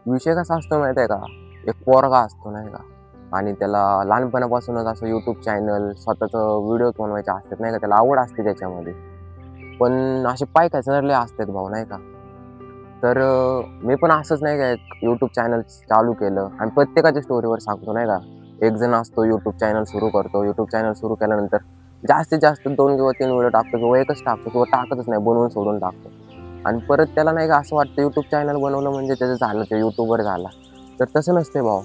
विषय कसा असतो माहिती आहे का? एक पोरगा असतो नाही का आणि त्याला लहानपणापासूनच असं यूट्यूब चॅनल स्वतःचं व्हिडिओ बनवायचे असतात नाही का, त्याला आवड असते त्याच्यामध्ये. पण असे पाय खेचणारे असतात भाऊ नाही का. तर मी पण असंच नाही का एक यूट्यूब चॅनल चालू केलं आणि प्रत्येकाच्या स्टोरीवर सांगतो नाही का. एक जण असतो यूट्यूब चॅनल सुरू करतो. यूट्यूब चॅनल सुरू केल्यानंतर जास्तीत जास्त 2 किंवा 3 व्हिडिओ टाकतो किंवा एकच टाकतो किंवा टाकतच नाही, बनवून सोडून टाकतो. आणि परत त्याला नाही का असं वाटतं यूट्यूब चॅनल बनवलं म्हणजे त्याचं झालं, ते यूट्यूबर झाला. तर तसं नसते भाऊ.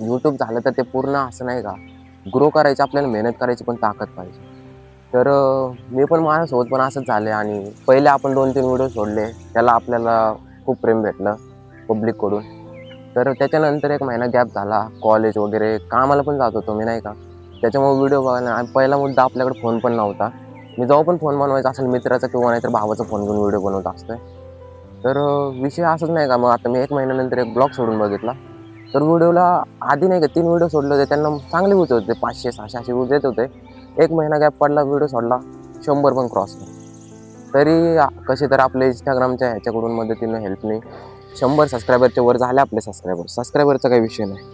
यूट्यूब झालं तर ते पूर्ण असं नाही का, ग्रो करायची आपल्याला मेहनत करायची पण ताकद पाहिजे. तर मी पण माझ्यासोबत पण असंच झालं आणि पहिले आपण 2-3 व्हिडिओ सोडले. त्याला आपल्याला खूप प्रेम भेटलं पब्लिककडून. तर त्याच्यानंतर 1 महिना गॅप झाला. कॉलेज वगैरे कामाला पण जात होतो मी नाही का. त्याच्यामुळे व्हिडिओ बघायला आणि पहिला मुद्दा आपल्याकडे फोन पण नव्हता. मी जेव्हा पण फोन बनवायचा असेल मित्राचा किंवा नाहीतर भावाचा फोन घेऊन व्हिडिओ बनवत असतोय. तर विषय असंच नाही का, मग आता मी 1 महिन्यानंतर एक ब्लॉग सोडून बघितला. तर व्हिडिओला आधी नाही का 3 व्हिडिओ सोडले होते, त्यांना चांगले व्ह्यूज होते. 500-600 असे व्ह्यूज येत होते. 1 महिना गॅप पडला, व्हिडिओ सोडला, 100 पण क्रॉस केला. तरी कसे तर आपल्या Instagramच्या ह्याच्याकडून मदतीनं हेल्पनी 100 सबस्क्रायबरच्या वर झाले आपले सबस्क्रायबर. सबस्क्रायबरचा काही विषय नाही.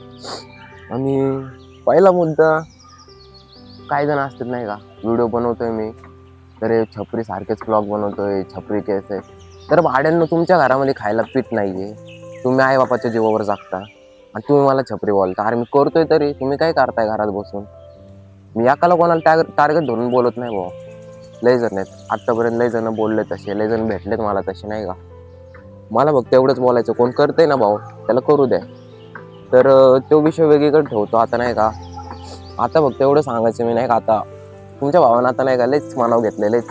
आणि पहिला मुद्दा, काही जण असतात नाही का, व्हिडिओ बनवतोय मी, तर हे छपरी सारखेच ब्लॉग बनवतोय, छपरी केस आहे. तर भाड्यानं तुमच्या घरामध्ये खायला पीठ नाहीये. तुम्ही आई-बापाच्या जीवावर जगता आणि तुम्ही मला छपरी बोलता. अरे मी करतोय तरी तुम्ही काय करताय घरात बसून? मी एकाला कोणाला टार्गेट धरून बोलत नाही भाऊ. लय जण आहेत. आत्तापर्यंत लय जण बोलले तसे, लय जण भेटलेत मला तसे नाही का. मला फक्त एवढंच बोलायचं, कोण करतंय ना भाऊ, त्याला करू द्या. तर तो विषय वेगळीकडे ठेवतो आता नाही का. आता फक्त एवढं सांगायचं मी नाही का, आता तुमच्या भावानं आता नाही का लयच मनावर घेतले, लयच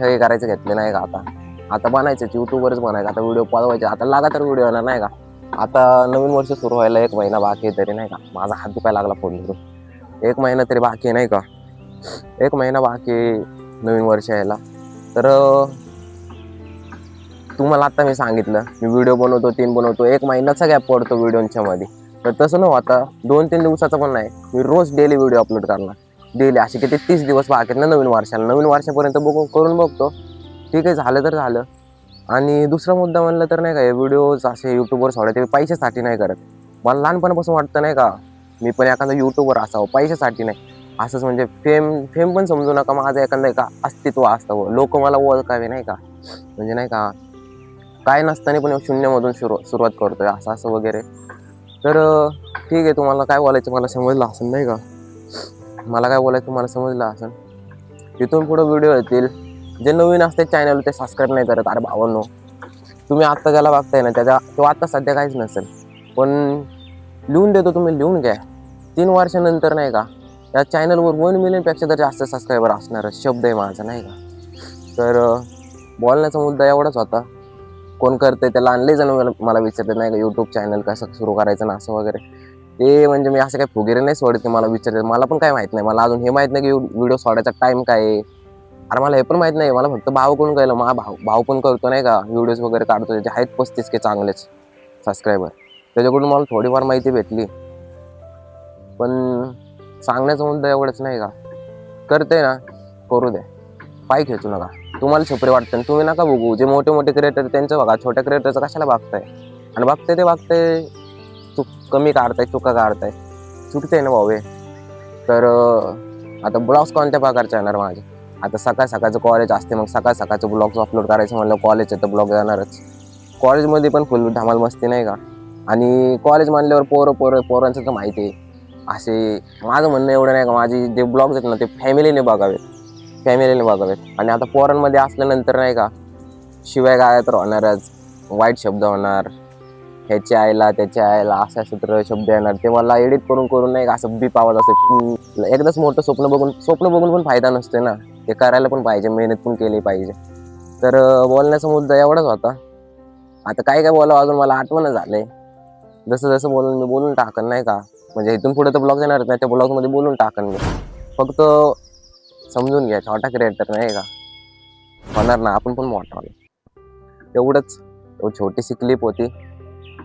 हे करायचं घेतले नाही का आता. आता बनायचंच, यूट्यूबवरच बनायचं. आता व्हिडिओ पाठवायचे. आता लगातार व्हिडिओ येणार नाही का. आता नवीन वर्ष सुरू व्हायला 1 महिना बाकी आहे तरी नाही का. माझा हात दुखायला लागला फोन धरून. 1 महिना तरी बाकी आहे नाही का. 1 महिना बाकी आहे नवीन वर्ष यायला. तर तुम्हाला आता मी सांगितलं, मी व्हिडिओ बनवतो, 3 बनवतो. 1 महिन्याचा गॅप पडतो व्हिडिओच्या मध्ये. तर तसं न होता 2-3 दिवसाचा पण नाही. मी रोज डेली व्हिडिओ अपलोड करणार. डेली असे किती 30 दिवस बाकी आहेत ना नवीन वर्षाला. नवीन वर्षापर्यंत करून बघतो. ठीक आहे, झालं तर झालं. आणि दुसरा मुद्दा म्हणलं तर नाही का, हे व्हिडिओज असे यूट्यूबवर सोडायचे पैशासाठी नाही करत. मला लहानपणापासून वाटतं नाही का, मी पण एखादा यूट्यूबर असावं, पैशासाठी नाही. असंच म्हणजे फेम पण समजू नका, माझं एखादं का अस्तित्व असावं. लोक मला ओळखावे नाही का. म्हणजे नाही का, काय नसताना पण शून्यामधून सुरुवात करतोय असं असं वगैरे. तर ठीक आहे, तुम्हाला काय बोलायचं मला समजलं असेल नाही का. मला काय बोलायचं मला समजलं असेल. तिथून पुढे व्हिडिओ येतील. जे नवीन असते चॅनल ते सबस्क्राईब नाही करत. अरे भावांनो, तुम्ही आत्ता ज्याला बघताय ना तो आता सध्या काहीच नसेल, पण लिहून देतो, तुम्ही लिहून घ्या. 3 वर्षानंतर नाही का त्या चॅनलवर 1 मिलियनपेक्षा तर जास्त सबस्क्रायबर असणार. शब्द आहे माझा नाही का. तर बोलण्याचा मुद्दा एवढाच होता. कोण करतंय त्याला आणले जण मला विचारतात नाही का, यूट्यूब चॅनल कसं सुरू करायचं ना असं वगैरे. ते म्हणजे मी असं काही फुगीरे नाही सोडत की मला विचारतात. मला पण काय माहित नाही. मला अजून हे माहित नाही की व्हिडिओ सोडायचा टाइम काय आहे. अरे मला हे पण माहित नाही. मला फक्त भावाकडून कळलं. माझा भाऊ पण करतो नाही का, व्हिडिओज वगैरे काढतो. त्याचे आहेत 35K चांगलेच सबस्क्रायबर. त्याच्याकडून मला थोडीफार माहिती भेटली. पण सांगण्याचा मुद्दा एवढंच नाही का, करते ना करू द्या, पाय खेचू नका. तुम्हाला छपरी वाटतं तुम्ही नका बघू. जे मोठे मोठे क्रिएटर त्यांचं बघा, छोट्या क्रिएटरचं कशाला बघताय. आणि बघते चूक कमी काढताय, चुका काढताय, चुकते ना भाऊ. तर आता ब्लॉग्स कोणत्या प्रकारचे येणार माझे. आता सकाळचं कॉलेज असते, मग सकाळचं ब्लॉग्स अपलोड करायचं म्हणलं कॉलेजचे तर ब्लॉग येणारच. कॉलेजमध्ये पण फुल धमाल मस्ती नाही का. आणि कॉलेज म्हणल्यावर पोरांचं तर माहिती आहे. असे माझं म्हणणं एवढं नाही का, माझी जे ब्लॉग्स आहेत ना ते फॅमिलीने बघावेत. आणि आता पोरांमध्ये असल्यानंतर नाही का, शिवाय गाया तर होणारच, वाईट शब्द होणार, ह्याच्या आईला त्याच्या आईला अशा सूत्र शब्द येणार. ते मला एडिट करून नाही का असं बीप आवाज असं. एकदाच मोठं स्वप्न बघून पण फायदा नसतो ना. ते करायला पण पाहिजे, मेहनत पण केली पाहिजे. तर बोलण्याचा मुद्दा एवढाच होता. आता काय बोलावं अजून मला आठवण झालंय. जसं बोलून मी बोलून टाकन नाही का. म्हणजे इथून पुढे तर ब्लॉग येणार नाही, त्या ब्लॉगमध्ये बोलून टाकन मी. फक्त समजून घ्या, छोटा क्रिएटर नाही का होणार ना, आपण पण मोठा होणार. तेवढंच. छोटीशी क्लिप होती,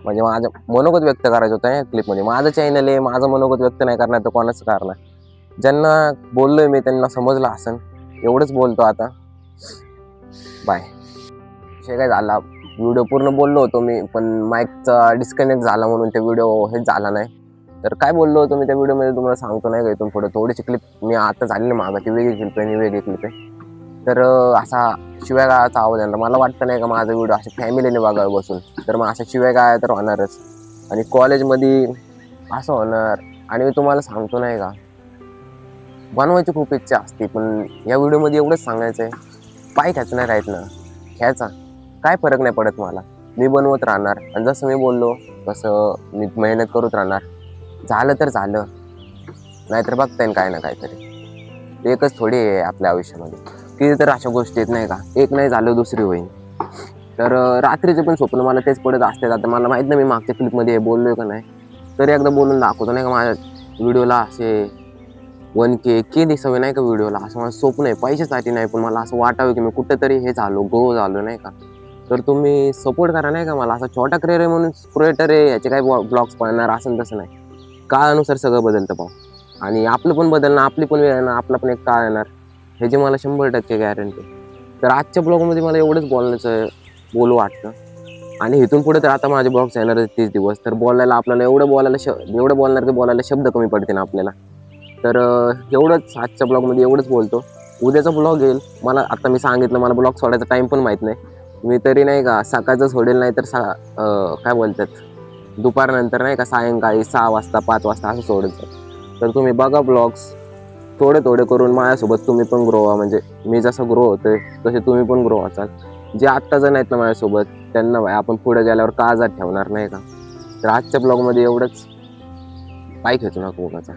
म्हणजे माझं मनोगत व्यक्त करायचं होतं या क्लिपमध्ये. माझं चॅनल आहे, माझं मनोगत व्यक्त नाही करणार तर कोणाचं करणार. ज्यांना बोललोय मी त्यांना समजलं असेल. एवढंच बोलतो आता. बाय. विषय काय झाला, व्हिडिओ पूर्ण बोललो होतो मी, पण माईकचा डिस्कनेक्ट झाला म्हणून ते व्हिडिओ हेच झाला नाही. तर काय बोललो होतो मी त्या व्हिडिओमध्ये तुम्हाला सांगतो नाही का इथून पुढे. थोडीशी क्लिप मी आता झालेली मागं, ती वेगळी क्लिप आहे आणि वेगळी क्लिप आहे. तर असा शिव्यागाळाचा आवाज येणार. मला वाटतं नाही का माझा व्हिडिओ अशा फॅमिलीने बघावं बसून, तर मग अशा शिव्यागाळ्या तर होणारच. आणि कॉलेजमध्ये असं होणार. आणि मी तुम्हाला सांगतो नाही का, बनवायची खूप इच्छा असते, पण या व्हिडिओमध्ये एवढंच सांगायचं आहे, पाय खेचणार आहेत ना, खेचा, काय फरक नाही पडत मला. मी बनवत राहणार आणि जसं मी बोललो तसं मी मेहनत करत राहणार. झालं तर झालं, नाहीतर बघता येईल काय ना काहीतरी. एकच थोडी आहे आपल्या आयुष्यामध्ये. किती तर अशा गोष्टी आहेत नाही का, एक नाही झालं दुसरी होईल. तर रात्रीचे पण स्वप्न मला तेच पडत असते. आता मला माहीत नाही मी मागच्या क्लिपमध्ये बोललोय का नाही, तरी एकदा बोलून दाखवतो नाही का. माझ्या व्हिडिओला असे 1K दिसावे नाही का व्हिडिओला, असं माझं स्वप्न आहे. पैशासाठी नाही, पण मला असं वाटावं की मी कुठेतरी हे झालो, ग्रो झालो नाही का. तर तुम्ही सपोर्ट करा नाही का मला. असा छोटा क्रिएटर आहे म्हणून क्रिएटर आहे याचे काही ब्लॉग्स पाहणार असं तसं नाही. काळानुसार सगळं बदलतं पाहू. आणि आपलं पण बदलणार, आपली पण वेळ येणार, आपला पण एक काळ येणार, ह्याची मला 100% गॅरंटी. तर आजच्या ब्लॉगमध्ये मला एवढंच बोलू वाटतं. आणि इथून पुढे तर आता माझे ब्लॉग्स येणार 30 दिवस. तर बोलायला आपल्याला एवढं बोलणार की बोलायला शब्द कमी पडतील आपल्याला. तर एवढंच आजच्या ब्लॉगमध्ये एवढंच बोलतो. उद्याचा ब्लॉग येईल. मला आता मी सांगितलं मला ब्लॉग सोडायचा टाईम पण माहीत नाही. मी तरी नाही का सकाळचं सोडेल, नाही तर काय बोलतात दुपारनंतर नाही का सायंकाळी 6 वाजता 5 वाजता असं सोडायचं. तर तुम्ही बघा ब्लॉग्स थोडे थोडे करून माझ्यासोबत तुम्ही पण ग्रो व्हा. म्हणजे मी जसं ग्रो होतोय तसे तुम्ही पण ग्रो व्हाल. जे आत्ता जण आहेत ना माझ्यासोबत, त्यांना भाई आपण पुढे गेल्यावर काळजात ठेवणार नाही का. तर आजच्या ब्लॉगमध्ये एवढंच. पाय खेचू नका कोणाचा.